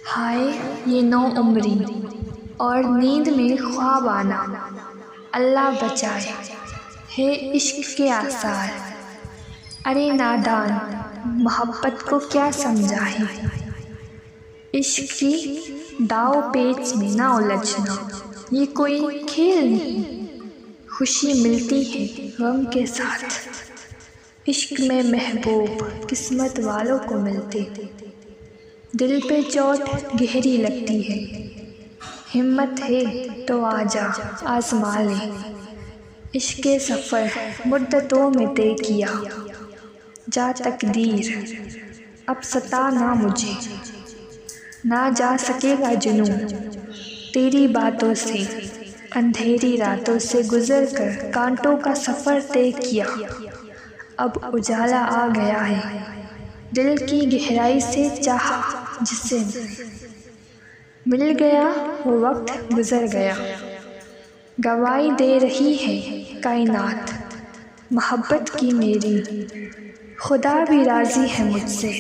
ہائے یہ نو عمری اور نیند میں خواب آنا، اللہ بچائے ہے عشق کے آثار۔ ارے نادان محبت کو کیا سمجھائے، عشق کی داؤ پیچ میں نہ الجھنا، یہ کوئی کھیل نہیں، خوشی ملتی ہے غم کے ساتھ۔ عشق میں محبوب قسمت والوں کو ملتے، دل پہ چوٹ گہری لگتی ہے، ہمت ہے تو آجا آزما لے۔ عشق کے سفر مدتوں میں طے کیا، جا تقدیر اب ستا نہ مجھے، نہ جا سکے گا جنوں تیری باتوں سے، اندھیری راتوں سے گزر کر کانٹوں کا سفر طے کیا، اب اجالا آ گیا ہے، دل کی گہرائی سے چاہا جسے، مل گیا وہ وقت گزر گیا، گواہی دے رہی ہے کائنات محبت کی میری، خدا بھی راضی ہے مجھ سے۔